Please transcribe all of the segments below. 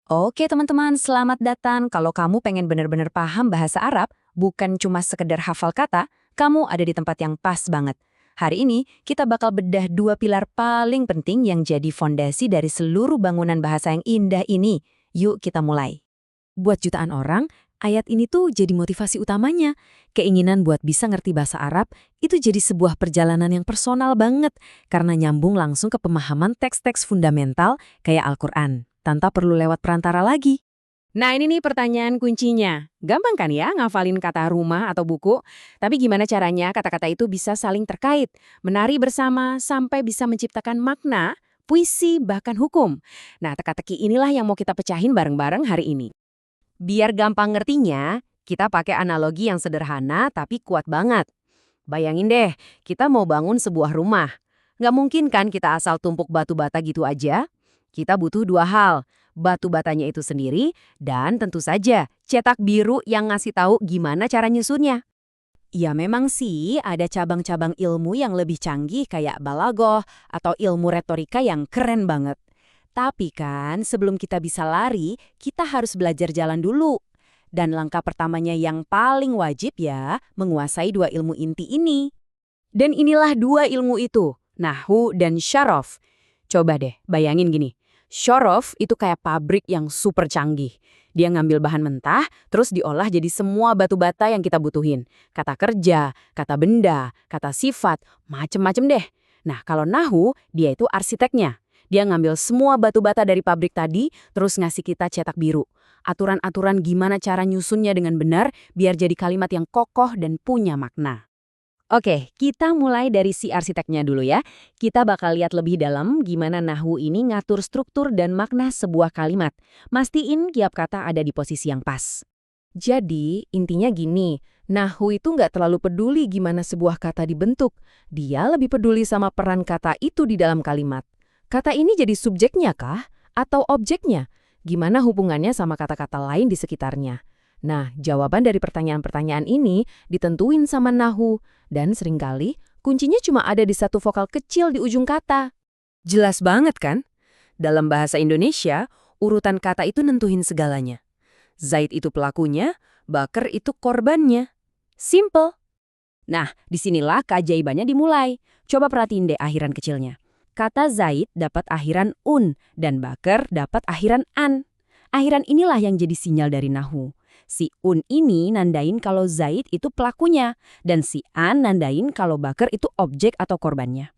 Oke teman-teman, selamat datang. Kalau kamu pengen benar-benar paham bahasa Arab, bukan cuma sekedar hafal kata, kamu ada di tempat yang pas banget. Hari ini, kita bakal bedah dua pilar paling penting yang jadi fondasi dari seluruh bangunan bahasa yang indah ini. Yuk kita mulai. Buat jutaan orang, ayat ini tuh jadi motivasi utamanya. Keinginan buat bisa ngerti bahasa Arab itu jadi sebuah perjalanan yang personal banget karena nyambung langsung ke pemahaman teks-teks fundamental kayak Al-Quran, tanpa perlu lewat perantara lagi. Nah ini nih pertanyaan kuncinya. Gampang kan ya ngafalin kata rumah atau buku? Tapi gimana caranya kata-kata itu bisa saling terkait, menari bersama sampai bisa menciptakan makna, puisi, bahkan hukum. Nah teka-teki inilah yang mau kita pecahin bareng-bareng hari ini. Biar gampang ngertinya, kita pakai analogi yang sederhana tapi kuat banget. Bayangin deh, kita mau bangun sebuah rumah. Nggak mungkin kan kita asal tumpuk batu bata gitu aja? Kita butuh dua hal, batu batanya itu sendiri, dan tentu saja cetak biru yang ngasih tahu gimana cara nyusunnya. Ya memang sih ada cabang-cabang ilmu yang lebih canggih kayak balagoh atau ilmu retorika yang keren banget. Tapi kan sebelum kita bisa lari, kita harus belajar jalan dulu. Dan langkah pertamanya yang paling wajib ya, menguasai dua ilmu inti ini. Dan inilah dua ilmu itu, Nahwu dan Syaraf. Coba deh bayangin gini, Syaraf itu kayak pabrik yang super canggih. Dia ngambil bahan mentah, terus diolah jadi semua batu bata yang kita butuhin. Kata kerja, kata benda, kata sifat, macem-macem deh. Nah kalau Nahwu, dia itu arsiteknya. Dia ngambil semua batu bata dari pabrik tadi, terus ngasih kita cetak biru. Aturan-aturan gimana cara nyusunnya dengan benar, biar jadi kalimat yang kokoh dan punya makna. Oke, kita mulai dari si arsiteknya dulu ya. Kita bakal lihat lebih dalam gimana Nahwu ini ngatur struktur dan makna sebuah kalimat. Mastiin tiap kata ada di posisi yang pas. Jadi, intinya gini, Nahwu itu nggak terlalu peduli gimana sebuah kata dibentuk. Dia lebih peduli sama peran kata itu di dalam kalimat. Kata ini jadi subjeknya kah? Atau objeknya? Gimana hubungannya sama kata-kata lain di sekitarnya? Nah, jawaban dari pertanyaan-pertanyaan ini ditentuin sama Nahwu. Dan seringkali, kuncinya cuma ada di satu vokal kecil di ujung kata. Jelas banget kan? Dalam bahasa Indonesia, urutan kata itu nentuhin segalanya. Zaid itu pelakunya, Bakar itu korbannya. Simple. Nah, disinilah keajaibannya dimulai. Coba perhatiin deh akhiran kecilnya. Kata Zaid dapat akhiran un dan Bakar dapat akhiran an. Akhiran inilah yang jadi sinyal dari Nahwu. Si un ini nandain kalau Zaid itu pelakunya, dan si an nandain kalau Bakar itu objek atau korbannya.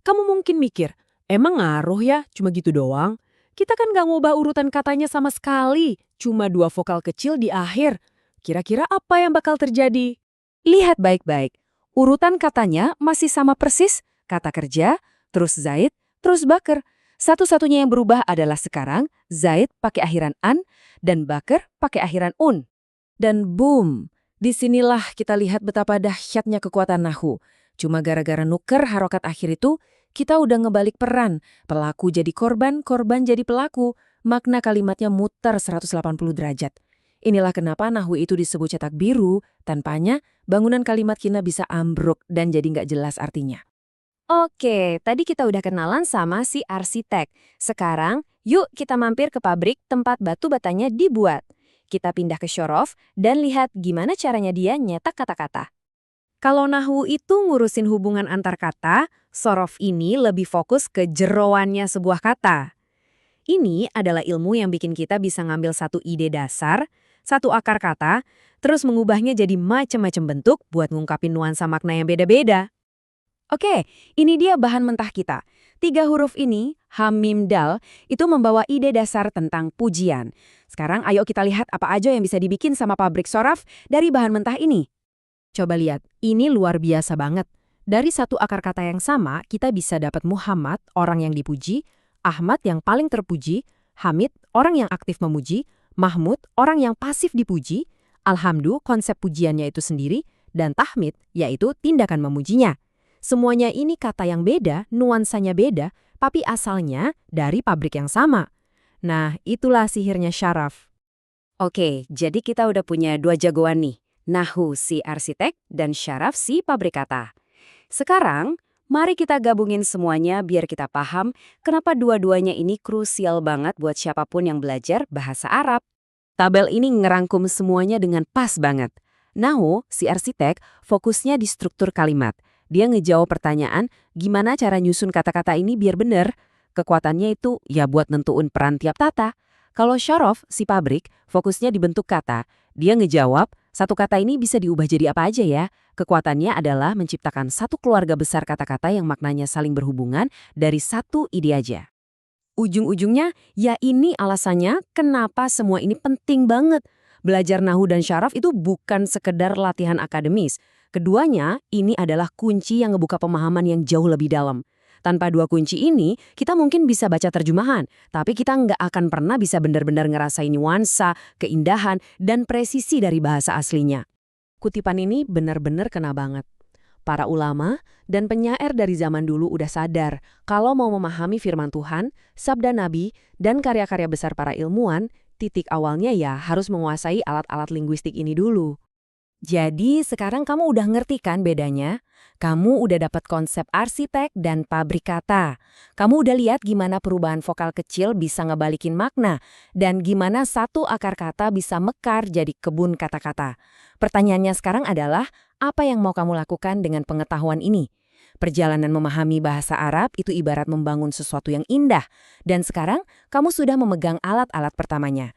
Kamu mungkin mikir, emang ngaruh ya cuma gitu doang? Kita kan nggak ngubah urutan katanya sama sekali, cuma dua vokal kecil di akhir. Kira-kira apa yang bakal terjadi? Lihat baik-baik. Urutan katanya masih sama persis, kata kerja, terus Zaid, terus Bakar. Satu-satunya yang berubah adalah sekarang Zaid pakai akhiran an dan Bakar pakai akhiran un. Dan boom, disinilah kita lihat betapa dahsyatnya kekuatan Nahwu. Cuma gara-gara nuker harokat akhir itu, kita udah ngebalik peran. Pelaku jadi korban, korban jadi pelaku. Makna kalimatnya muter 180 derajat. Inilah kenapa Nahwu itu disebut cetak biru, tanpanya bangunan kalimat kita bisa ambruk dan jadi nggak jelas artinya. Oke, tadi kita udah kenalan sama si arsitek. Sekarang, yuk kita mampir ke pabrik tempat batu batanya dibuat. Kita pindah ke Syaraf dan lihat gimana caranya dia nyetak kata-kata. Kalau Nahwu itu ngurusin hubungan antar kata, Syaraf ini lebih fokus ke jeroannya sebuah kata. Ini adalah ilmu yang bikin kita bisa ngambil satu ide dasar, satu akar kata, terus mengubahnya jadi macam-macam bentuk buat ngungkapin nuansa makna yang beda-beda. Oke, ini dia bahan mentah kita. 3 huruf ini, ha, mim, dal, itu membawa ide dasar tentang pujian. Sekarang ayo kita lihat apa aja yang bisa dibikin sama pabrik Syaraf dari bahan mentah ini. Coba lihat, ini luar biasa banget. Dari satu akar kata yang sama, kita bisa dapat Muhammad, orang yang dipuji, Ahmad yang paling terpuji, Hamid, orang yang aktif memuji, Mahmud, orang yang pasif dipuji, Alhamdu, konsep pujiannya itu sendiri, dan Tahmid, yaitu tindakan memujinya. Semuanya ini kata yang beda, nuansanya beda, tapi asalnya dari pabrik yang sama. Nah, itulah sihirnya Syaraf. Oke, jadi kita udah punya 2 jagoan nih. Nahwu si arsitek dan Syaraf si pabrik kata. Sekarang, Mari kita gabungin semuanya biar kita paham kenapa dua-duanya ini krusial banget buat siapapun yang belajar bahasa Arab. Tabel ini ngerangkum semuanya dengan pas banget. Nahu, si arsitek, fokusnya di struktur kalimat. Dia ngejawab pertanyaan, gimana cara nyusun kata-kata ini biar bener? Kekuatannya itu ya buat nentuin peran tiap tata. Kalau Syaraf, si pabrik, fokusnya di bentuk kata. Dia ngejawab, satu kata ini bisa diubah jadi apa aja ya? Kekuatannya adalah menciptakan satu keluarga besar kata-kata yang maknanya saling berhubungan dari satu ide aja. Ujung-ujungnya, ya ini alasannya kenapa semua ini penting banget. Belajar nahu dan syaraf itu bukan sekedar latihan akademis. Keduanya, ini adalah kunci yang ngebuka pemahaman yang jauh lebih dalam. Tanpa dua kunci ini, kita mungkin bisa baca terjemahan, tapi kita nggak akan pernah bisa benar-benar ngerasain nuansa, keindahan, dan presisi dari bahasa aslinya. Kutipan ini benar-benar kena banget. Para ulama dan penyair dari zaman dulu udah sadar kalau mau memahami firman Tuhan, sabda Nabi, dan karya-karya besar para ilmuwan, titik awalnya ya harus menguasai alat-alat linguistik ini dulu. Jadi sekarang kamu udah ngerti kan bedanya? Kamu udah dapat konsep arsitek dan pabrik kata. Kamu udah lihat gimana perubahan vokal kecil bisa ngebalikin makna, dan gimana satu akar kata bisa mekar jadi kebun kata-kata. Pertanyaannya sekarang adalah, apa yang mau kamu lakukan dengan pengetahuan ini? Perjalanan memahami bahasa Arab itu ibarat membangun sesuatu yang indah, dan sekarang kamu sudah memegang alat-alat pertamanya.